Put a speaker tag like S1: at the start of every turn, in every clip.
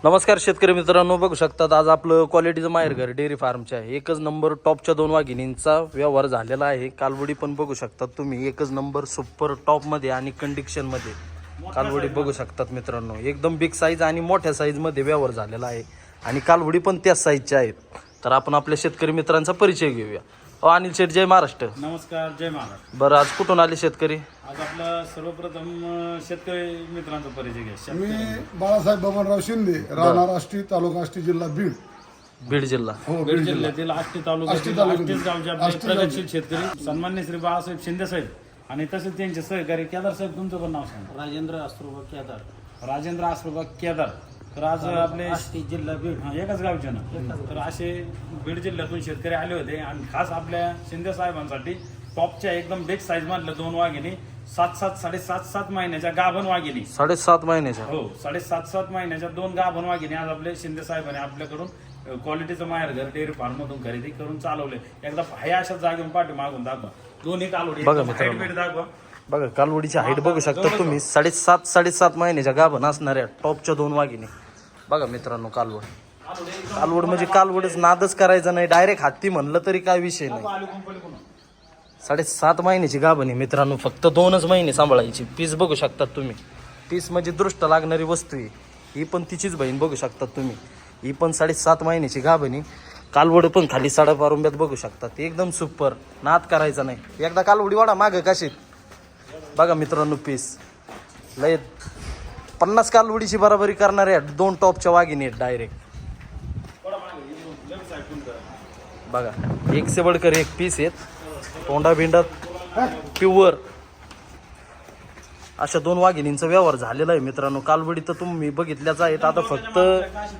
S1: नमस्कार शेतकरी मित्रांनो, बघू शकतात आज आपलं क्वालिटीचं माहेरघर डेअरी फार्मचे आहे. एकच नंबर टॉपच्या 2 वाघिणींचा व्यवहार झालेला आहे. कालवडी पण बघू शकतात तुम्ही, एकच नंबर सुपर टॉपमध्ये आणि कंडिशनमध्ये कालवडी बघू शकतात मित्रांनो. एकदम बिग साईज आणि मोठ्या साईजमध्ये व्यवहार झालेला आहे आणि कालवडी पण त्याच साईजच्या आहेत. तर आपण आपल्या शेतकरी मित्रांचा परिचय घेऊया. अनिल शेठ, जय महाराष्ट्र.
S2: नमस्कार, जय महाराष्ट्र.
S1: बरं, आज कुठून आले शेतकरी?
S2: आज आपला सर्वप्रथम शेतकरी मित्रांचा परिचय घ्या.
S3: मी बाळासाहेब बबनराव शिंदे, राहणार आष्टी, तालुका आष्टी, जिल्हा बीड.
S1: बीड जिल्हा.
S3: हो,
S2: बीड जिल्ह्यातील आष्टी तालुक्यातील आष्टीच गावचे आपले प्रगतशील शेतकरी सन्मान्य श्री बाळासाहेब शिंदे साहेब आणि तसेच त्यांचे सहकारी केदार साहेब. तुमचं पण नाव सांगा.
S4: राजेंद्र आश्रुबा केदार.
S2: राजेंद्र आश्रुबा केदार. तर आज आपले
S4: आष्टी जिल्हा बीड.
S2: एकाच गावचे ना. तर असे बीड जिल्ह्यातून शेतकरी आले होते आणि खास आपल्या शिंदे साहेबांसाठी टॉपच्या एकदम बिग साईज मधल्या 2 वाघिणी 7-7 महिन्याच्या गाभण वाघिणी.
S1: 7.5 महिन्याच्या.
S2: हो, 7.5 महिन्याच्या 2 गाभण वाघिणी आज आपले शिंदे साहेबांनी आपल्याकडून क्वालिटीचं माहेरघर डेअरी फार्म मधून खरेदी करून चालवले. एकदा हे अशा जागेवर पाठी मागून दाखवा. दोन्ही कालवडी
S1: बघा
S2: हाईट बीट दाखवा.
S1: बघा कालवडीची हाईट बघू शकता तुम्ही. 7.5 महिन्याच्या गाभण असणाऱ्या टॉपच्या 2 वाघिणी बघा मित्रांनो. कालवड म्हणजे कालवडच, नादच करायचा नाही. डायरेक्ट हाती म्हणलं तरी काय विषय नाही. 7.5 महिन्याची गाभण आहे मित्रांनो. फक्त 2च महिने सांभाळायची. पीस बघू शकतात तुम्ही. पीस म्हणजे दृष्ट लागणारी वस्तू आहे. ही पण तिचीच बहीण बघू शकतात तुम्ही. ही पण 7.5 महिन्याची गाभण आहे. कालवड पण खाली 4.5 रुंब्यात बघू शकतात. एकदम सुपर, नाद करायचा नाही. एकदा कालवडी वाढा मागं कशी बघा मित्रांनो. पीस लय 50 कालवडीची बराबरी करणाऱ्या 2 टॉपच्या वाघिणी आहेत डायरेक्ट. बघा, एक से बडकर एक पीस आहेत. तोंडा बिंडात प्युअर अशा 2 वाघिणींचा व्यवहार झालेला आहे मित्रांनो. कालवडी तर तुम्ही बघितल्याच आहेत. आता फक्त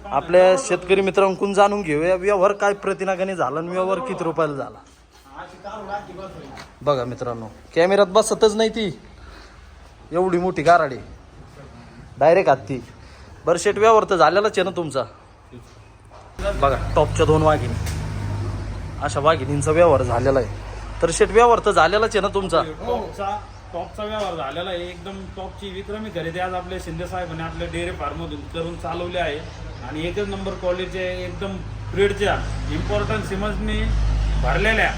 S1: आपल्या शेतकरी मित्रांकडून जाणून घेऊया व्यवहार काय प्रतिनागाने झाला आणि व्यवहार किती रुपयाला झाला. बघा मित्रांनो, कॅमेऱ्यात बसतच नाही ती, एवढी मोठी गाराडी डायरेक्ट हत्ती. बरं शेट, व्यवहार तर झालेलाच आहे ना तुमचा. बघा टॉपच्या 2 वाघिणी, अशा वाघिणींचा व्यवहार झालेला आहे. तर शेट, व्यवहार तर झालेलाच आहे ना तुमचा.
S2: टॉपचा व्यवहार झालेला आहे. एकदम टॉपची विक्रमी खरेदी आज आपल्या शिंदे साहेबांनी आपल्या डेअरी फार्म मधून करून चालवले आहे आणि एकच नंबर क्वालिटीचे एकदम ब्रीडच्या इम्पॉर्टंट सिमन्सनी भरलेल्या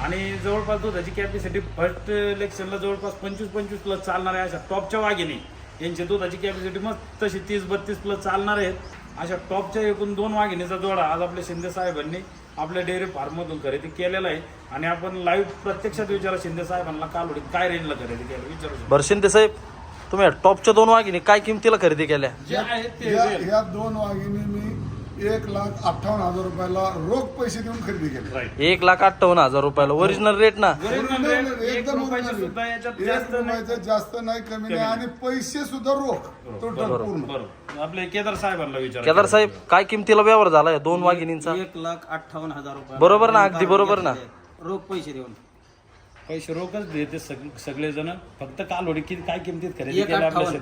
S2: आणि जवळपास दुधाची कॅपॅसिटी फर्स्ट इलेक्शनला जवळपास 25 प्लस चालणाऱ्या अशा टॉपच्या वाघिणी. यांची दुधाची कॅपॅसिटी मग तशी 30-32 प्लस चालणार आहेत. अशा टॉपच्या एकूण 2 वाघिणीचा जोडा आज आपल्या शिंदे साहेबांनी आपल्या डेअरी फार्म मधून खरेदी केलेला आहे आणि आपण लाईव्ह प्रत्यक्षात विचारा शिंदे साहेबांना कालवडी काय रेंजला खरेदी केलं विचारू.
S1: बरं शिंदे साहेब, तुम्ही टॉपच्या 2 वाघिणी काय किमतीला खरेदी केल्या?
S2: जे आहेत ते
S3: या 2 वाघिणी मी 1,58,000 रुपयाला रोख पैसे देऊन खरेदी केले.
S1: 1,58,000 रुपयाला. ओरिजिनल रेट ना?
S3: एकदम
S2: सुद्धा याच्यात
S3: जास्त नाही, कमी नाही आणि पैसे सुद्धा रोख टोटल पूर्ण.
S2: बरोबर. आपले केदार साहेबांना विचार.
S1: केदार साहेब, काय किमतीला व्यवहार झाला 2 वाघिणींचा?
S4: 1,58,000 रुपये.
S1: बरोबर ना? अगदी बरोबर ना?
S4: रोख पैसे देऊन
S2: पैसे रोखच देते सगळे जण. फक्त कालवडी किती काय किमतीत खरेदी
S4: 1,58,000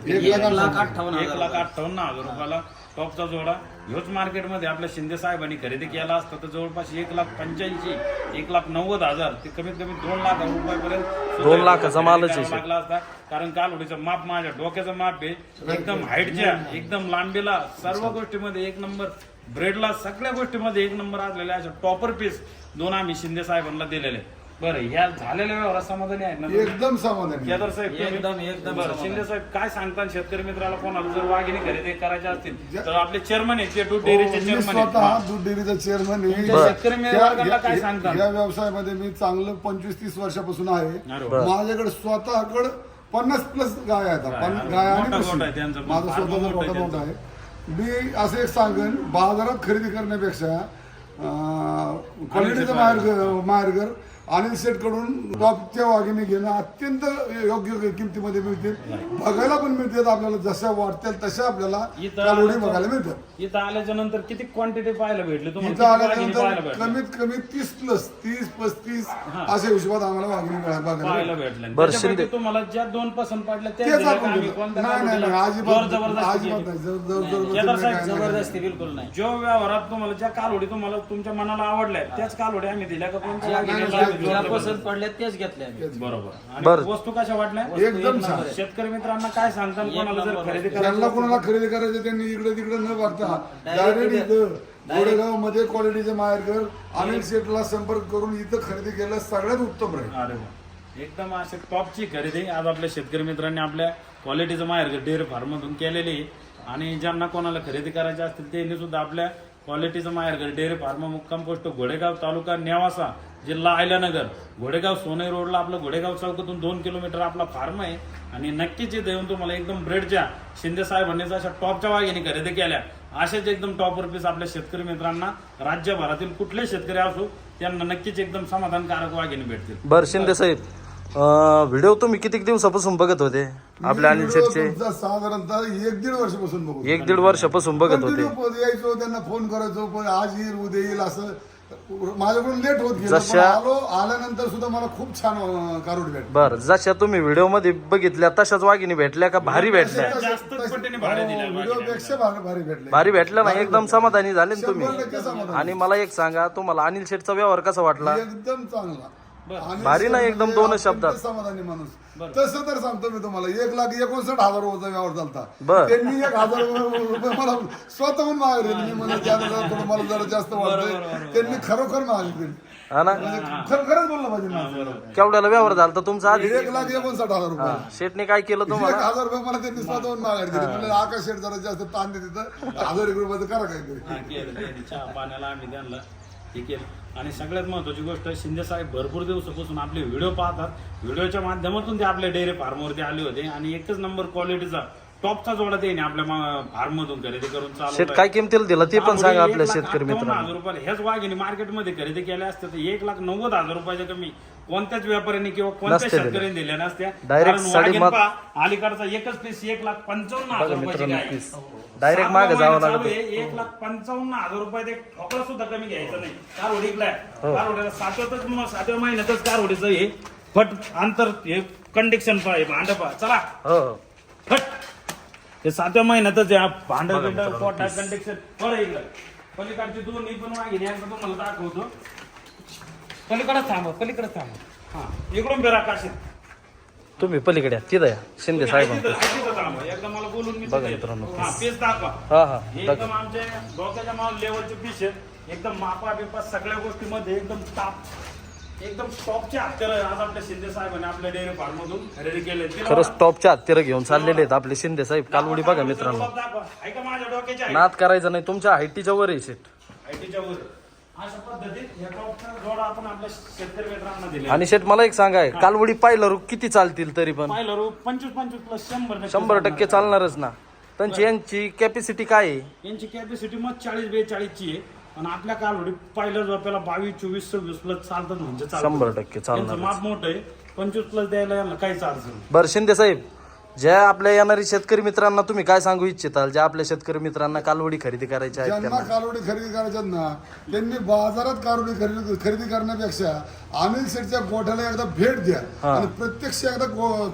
S2: 1,58,000 रुपयाला टॉपचा जोडा. ह्योच मार्केटमध्ये आपल्या शिंदे साहेबांनी खरेदी केला असता तर जवळपास 1,85,000 1,90,000 ते कमीत कमी 2 लाख रुपयापर्यंत
S1: 2 लाखाचा मालच आहे
S2: लागला असता. कारण कालवडीचं माप माझ्या डोक्याचं माप आहे. एकदम हाईटच्या, एकदम लांबीला, सर्व गोष्टीमध्ये 1 नंबर. ब्रेडला सगळ्या गोष्टीमध्ये 1 नंबर असलेल्या अशा टॉपर पीस 2 आम्ही शिंदे साहेबांना दिलेले. बरं, ह्या झालेल्या व्यवहारात समाधानी आहेत ना?
S3: एकदम समाधानी.
S2: केदार साहेब,
S4: एकदम
S2: बरं, शिंदे साहेब काय सांगतात शेतकरी मित्राला कोणाला जर वाघिणी खरेदी करायच्या असतील तर आपले चेअरमन आहेत, दूध डेअरीचे
S3: मी
S2: चेअरमन
S3: स्वतः
S2: आहेत.
S3: दूध डेअरीचा चेअरमन आहे.
S2: शेतकरी मित्राला काय सांगतात?
S3: या व्यवसायामध्ये मी चांगलं 25-30 वर्षापासून आहे.
S2: बरं.
S3: माझ्याकडे स्वतःकडे 50 प्लस गाय आहेत. गाय आणि
S2: मोठा
S3: म्हशी.
S2: गोठा आहे त्यांचा.
S3: माझा
S2: फार
S3: स्वतःचा
S2: मोठा आहे
S3: मोठा आहे. मी असं एक सांगेन, बाजारात खरेदी करण्यापेक्षा क्वालिटीचं माहेरघर अनिल शेठ कडून टॉपच्या वाघिणी घेणं अत्यंत योग्य किमतीमध्ये मिळतील. बघायला पण मिळतात आपल्याला, जशा वाटतील तशा आपल्याला कालवडी बघायला मिळतात.
S2: इथं आल्याच्या नंतर किती क्वांटिटी पाहायला भेटली
S3: इथं
S2: तुम्हाला?
S3: आल्यानंतर कमीत कमी 30 प्लस 30-35 अशा हिशोबात आम्हाला वाघिणी
S2: पाहायला
S3: बघायला
S2: भेटलं.
S1: बरं,
S2: त्याच्यापैकी तुम्हाला ज्या 2 पसंत पडल्या त्या
S3: तेच
S2: दिल्या
S3: आपण
S2: का आम्ही?
S3: घेतो.
S2: कोणत्या
S3: नाही
S2: कालवडीला?
S3: अजिबात
S2: जबरदस्ती
S3: अजिबात
S2: केली?
S3: नाही.
S2: केदार साहेब,
S4: जबरदस्ती बिलकुल नाही.
S2: जो व्यवहारात तुम्हाला ज्या कालवडी तुम्हाला तुमच्या मनाला आवडल्या त्याच कालवडी आम्ही दिल्या का कोणत्या वाघिणीला?
S4: ज्या पसंत पडल्या तेच घेतल्या आम्ही.
S2: बरोबर.
S1: बरं.
S2: आणि वस्तू कशा वाटल्या?
S3: एकदम छान.
S2: शेतकरी मित्रांना काय सांगता कोणाला जर खरेदी
S3: ज्यांना
S2: करायची
S3: कोणाला खरेदी करायचं त्यांनी इकडे तिकडे न बघता डायरेक्ट इथं गोरेगाव मध्ये क्वालिटीचे माहेरघर अनिल शेठला संपर्क करून इथं खरेदी केलं सगळ्यात उत्तम राहील.
S2: अरे वा. एकदम असे टॉपची खरेदी आज आपल्या शेतकरी मित्रांनी आपल्या क्वालिटीचं माहेर डेअरी फार्म मधून केलेली आहे. आणि ज्यांना कोणाला खरेदी करायची असतील त्यांनी सुद्धा आपल्या क्वालिटीचं माहेर डेअरी फार्म मुक्काम पोस्ट घोडेगाव तालुका नेवासा जिल्हा अहिल्यानगर घोडेगाव सोने रोडला आपलं घोडेगाव चौकातून 2 किलोमीटर आपला फार्म आहे. आणि नक्कीच इथे येऊन तुम्हाला एकदम ब्रेडच्या शिंदे साहेबांनी अशा टॉपच्या वाघिणी खरेदी केल्या अशाच एकदम टॉपर पीस आपल्या शेतकरी मित्रांना राज्यभरातील कुठले शेतकरी असो त्यांना नक्कीच एकदम समाधानकारक वाघिणी भेटतील.
S1: बर शिंदे साहेब, व्हिडिओ तुम्ही किती दिवसापासून बघत होते आपल्या अनिल शेठचे?
S3: तुमचा साधारणतः 1-1.5 वर्षापासून बघू
S1: 1-1.5 वर्षापासून बघत होते.
S3: Continue यायचो त्यांना फोन करायचो पण आज येईल उद्या येईल असं माझ्याकडून लेट होत गेलं.
S1: जशा-
S3: आल्यानंतर सुद्धा मला खूप छान कारोड भेटली.
S1: बर, जशा तुम्ही व्हिडिओ मध्ये बघितल्या तशाच वाघिणी भेटल्या का भारी भेटल्या?
S2: जास्तच पटीने भाडे दिल्या
S3: व्हिडिओपेक्षा भारी भेटले.
S1: भारी भेटल्या ना, एकदम समाधानी झाले ना
S3: 100%
S1: तुम्ही.
S3: समाधान.
S1: आणि मला एक सांगा, तुम्हाला अनिल शेठचा व्यवहार कसा वाटला?
S3: एकदम चांगला आणि
S1: भारी ना, एकदम दोनच शब्दात.
S3: समाधानी माणूस. तसं तर सांगतो मी तुम्हाला 1,59,000 रुपयाचा व्यवहार झालता.
S1: बर.
S3: त्यांनी 1,000 रुपये मला स्वतःहून मागले. मी म्हणलं त्यानंतर थोडं मला जरा जास्त वाटतंय. त्यांनी खरोखर मागितले.
S1: हा ना,
S3: खरंच बोललं पाहिजे ना.
S1: केवढ्याला व्यवहार झाला तुमचा आधी?
S3: 1,59,000 रुपये.
S1: शेठने काय केलं तुम्हाला?
S3: 1,000 रुपये मला त्यांनी स्वतःहून मागायला दिले. म्हणलं आकाश शेठ जरा जास्त ताण देते तर 1,000 रुपयाचं करा काहीतरी.
S2: हा, केलं त्यांनी. चहा पाण्याला आम्ही त्यांना हे केलं. आणि सगळ्यात महत्वाची गोष्ट शिंदे साहेब भरपूर दिवसापासून आपले व्हिडिओ पाहतात. व्हिडिओच्या माध्यमातून ते आपल्या डेअरी फार्मवरती आले होते आणि एकच नंबर क्वालिटीचा टॉपचा जोडा त्यांनी आपल्या फार्म मधून खरेदी करून
S1: शेठ
S2: चालू
S1: काय किमतीला दिला ते पण सांगा आपल्या शेतकरी मित्रांना.
S2: 1,58,000 रुपयाला ह्याच वाघिणी मार्केटमध्ये खरेदी केल्या असत्या तर 1,90,000 रुपयाच्या कमी कोणत्याच व्यापाऱ्याने किंवा कोणत्याच
S1: नसते दिल्या.
S2: शेतकऱ्याने दिल्या नसत्या.
S1: Direct
S2: कारण
S1: साडेपाच-
S2: वाघीण पहा, अलीकडचा एकच पीस 1,55,000 रुपयाची
S1: मित्रांनो,
S2: गाय.
S1: पीस डायरेक्ट मागे जावं लागत.
S2: 1,55,000 रुपये ते ठोकळा सुद्धा कमी घ्यायचं नाही. कारवडीला
S1: हो.
S2: कारवडीला 7व्या महिन्यातच कारवडीचं हे फट अंतर हे कंडिक्शन पाहिजे भांड पहा. चला
S1: हो,
S2: फट हे 7व्या महिन्यातच भांड पोटा कंडिक्शन बरं इकडं पलीकडची दोन्ही पण वाघिणी एकदा तुम्हाला दाखवतो. पलीकडे थांबा. हा इकडून बेरा काशीत
S1: तुम्ही पलीकडे या, तिथं या शिंदे साहेब.
S2: तिथं थांबा. एकदा मला बोलून मी
S1: बघा
S2: तिथे
S1: मित्रांनो,
S2: येतो. हा पीस दाखवा.
S1: हा हा
S2: हे एकदम आमचे डोक्याच्या माल लेवलचे पीस आहेत. एकदम मापा बिपा सगळ्या गोष्टीमध्ये एकदम एकदम टॉपचे हत्यार आज आपल्या शिंदे साहेबांनी आपल्या डेअरी फार्म मधून खरेदी केले.
S1: खरंच टॉपच्या हत्यारं घेऊन चाललेले आहेत आपले शिंदे साहेब. कालवडी बघा मित्रांनो,
S2: ऐका माझ्या डोक्याच्या
S1: नाद करायचा नाही, तुमच्या हाईटीच्या वर आहे शेठ.
S2: आयटीच्या वर अशा पद्धतीत या टॉपचा जोडा आपण आपल्या शेतकरी मित्रांना दिले.
S1: आणि शेठ मला एक सांगाय, कालवडी पाहिलं किती चालतील तरी पण?
S2: पाहिलं रो 25 प्लस
S1: 100% चालणारच ना. त्यांची यांची कॅपॅसिटी काय आहे?
S2: यांची कॅपॅसिटी मग 40-42 ची आहे. आणि आपल्या कालवडी पहिल्या झोप्याला 22, 24, 26 प्लस चालतात म्हणजे
S1: 100% चालणार.
S2: त्यांचं माप मोठं आहे. 25 प्लस द्यायला यांना काहीच अडचण नाही.
S1: बरं शिंदे साहेब, ज्या आपल्या येणारी शेतकरी मित्रांना तुम्ही काय सांगू इच्छिताल, ज्या आपल्या शेतकरी मित्रांना कालवडी खरेदी करायची आहेत
S3: ज्यांना
S1: त्यांना?
S3: कारोडी खरेदी करायच्यात ना त्यांनी बाजारात कारोडी खरेदी करण्यापेक्षा अनिल शेठच्या गोठ्याला एकदा भेट द्या आणि प्रत्यक्ष एकदा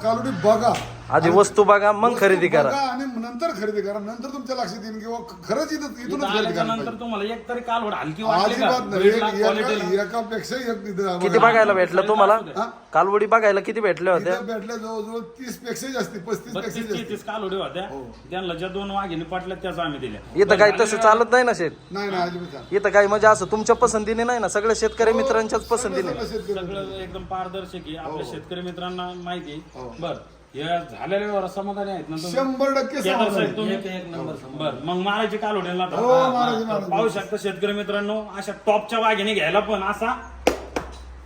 S3: कालोडी बघा.
S1: आधी वस्तू बघा मग खरेदी करा.
S3: बघा आणि नंतर खरेदी करा. नंतर तुमच्या लक्षात येईल किंवा खरंच इथूनच खरेदी
S2: आल्याच्या
S3: करायला
S2: नंतर
S3: पाहिजे.
S2: तुम्हाला एक तरी कालवड हलकी वाटली का?
S3: अजिबात नाही. एकापेक्षा एक इथं
S1: किती बघायला भेटलं तुम्हाला?
S3: हा?
S1: कालवडी बघायला किती भेटल्या होत्या?
S3: इथं भेटल्या जवळजवळ 30 पेक्षा जास्ती 35 पेक्षा
S2: 32-33 कालवडी होत्या. त्यांना ज्या 2 वाघिणी पटल्या त्याच आम्ही दिल्या.
S1: इथं काही तसं चालत नाही ना शेठ.
S3: नाही नाही अजिबात
S1: इथं काही म्हणजे असं तुमच्या पसंतीने नाही ना, सगळ्या शेतकरी मित्रांच्याच पसंतीने.
S2: सगळं एकदम पारदर्शक आहे. आपल्या शेतकरी मित्रांना माहिती आहे. बर या झालेल्या व्यवहार समाधानी आहेत ना तुम्ही?
S3: 100%
S2: केदार
S3: समाधान
S2: साहेब
S3: आहे.
S2: तुम्ही?
S4: एक नंबर
S2: बर मग मारायची कालवडीला
S3: हो, मारायची.
S2: पाहू शकता शेतकरी मित्रांनो, अशा टॉपच्या वाघिणी घ्यायला पण असा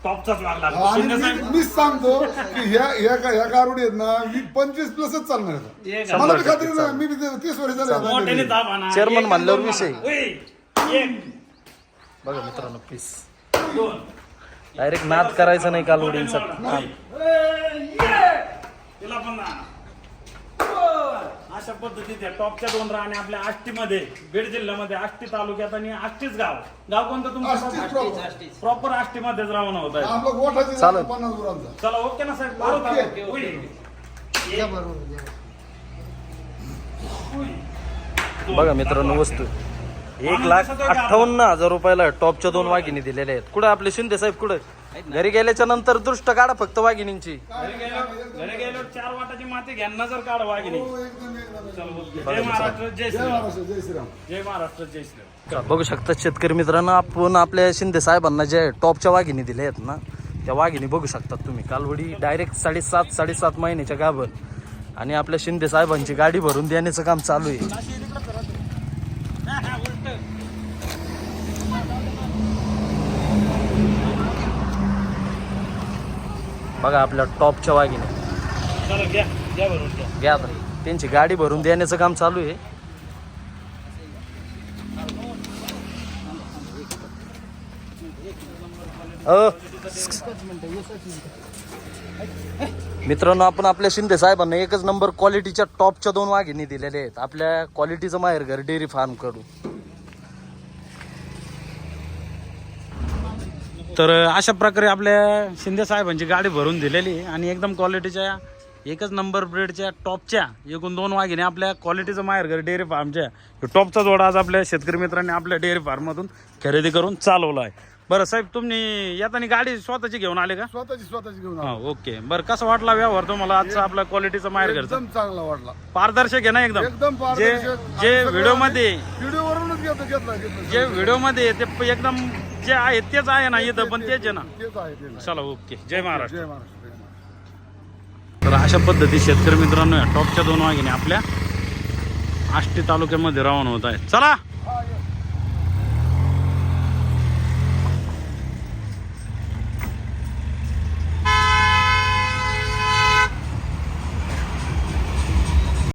S2: टॉपचाच वाघ लागतो.
S3: आणि
S2: शिंदे साहेब
S3: मीच सांगतो की ह्या कारोडी आहेत ना 25 प्लसच चालणार आहेत.
S2: एक
S3: मला बी खात्री नाही. मी बी 30 वर्ष
S2: मोठ्याने
S3: झाले.
S2: दाब आणा.
S1: Chairman
S2: एक,
S1: म्हणल्यावर
S2: दोन
S1: विषय.
S2: म्हणा. उई, एक,
S1: बघा मित्रांनो, पीस
S2: दोन.
S1: डायरेक्ट नाद करायचं नाही कालवडींचा.
S2: तिला पण ना. अशा पद्धतीत या टॉपच्या 2 राहणे आपल्या आष्टीमध्ये बीड जिल्ह्यामध्ये आष्टी तालुक्यात आणि आष्टीच गाव कोणतं
S3: आष्टीच
S2: तुमचं?
S3: proper.
S2: प्रॉपर आष्टीमध्येच रवाना होत आहे.
S3: आपलं गोठाची
S1: चालेल.
S3: 50 गुरांचा.
S2: चला ओके ना साहेब? मारू का?
S3: ओके.
S2: उई. दोन.
S1: बघा मित्रांनो, वस्तू 1,58,000 रुपयाला टॉपच्या 2 वाघिणी दिलेल्या आहेत. कुठं आपले शिंदे साहेब कुठं? घरी गेल्याच्या नंतर दृष्ट काढा फक्त वाघिणींची.
S2: घरी गेलो 4 वाटाची माती घ्या नजर काढ वाघिणी.
S3: हो, एकदम एकदम
S2: चल, जय महाराष्ट्र जय
S3: जय
S2: श्रीराम.
S3: महाराष्ट्र जय श्रीराम.
S2: जय महाराष्ट्र जय श्रीराम.
S1: बघू शकता शेतकरी मित्रांनो, आपण आपल्या शिंदे साहेबांना जे टॉपच्या वाघिणी दिल्या आहेत ना, त्या वाघिणी बघू शकतात तुम्ही. कालवडी डायरेक्ट 7.5 महिन्याच्या गाभण आणि आपल्या शिंदे साहेबांची गाडी भरून देण्याचं काम चालू आहे. बघा आपल्या टॉपच्या वाघिणी
S2: चला घ्या घ्या बरोबर घ्या.
S1: घ्या आता. त्यांची गाडी भरून देण्याचं काम चालू आहे. मित्रांनो, आपण आपल्या शिंदे साहेबांना एकच नंबर क्वालिटीच्या टॉपच्या 2 वाघिणी दिलेल्या आहेत आपल्या क्वालिटीचं माहेरघर डेअरी फार्म कडून.
S2: तर अशा प्रकारे आपल्या शिंदे साहेबांची गाडी भरून दिलेली आहे आणि एकदम क्वालिटीच्या एकच नंबर ब्रेडच्या टॉपच्या एकूण 2 वाघिणी आपल्या क्वालिटीचं माहेरघर डेअरी फार्मच्या टॉपचा जोडा आज आपल्या शेतकरी मित्रांनी आपल्या डेअरी फार्ममधून खरेदी करून चालवला आहे. बरं साहेब, तुम्ही येताना गाडी स्वतःची घेऊन आले का?
S3: स्वतःची घेऊन
S2: हा, ओके. बरं, कसा वाटला व्यवहार तुम्हाला आजचा आपला क्वालिटीचा माहेरघरचा?
S3: एकदम चांगला वाटला.
S2: पारदर्शक आहे ना एकदम?
S3: एकदम
S2: जे
S3: पारदर्शक.
S2: जे व्हिडिओमध्ये
S3: व्हिडिओवरूनच घेतला
S2: जे व्हिडिओमध्ये ते एकदम जे आहे तेच आहे ना इथं पण तेच आहे ना?
S3: तेच आहे ते.
S2: चला, ओके. जय महाराष्ट्र.
S3: जय महाराष्ट्र जय महाराष्ट्र.
S2: तर अशा पद्धती शेतकरी मित्रांनो या टॉपच्या 2 वाघिणी आपल्या आष्टी तालुक्यामध्ये रावण होत आहेत. चला.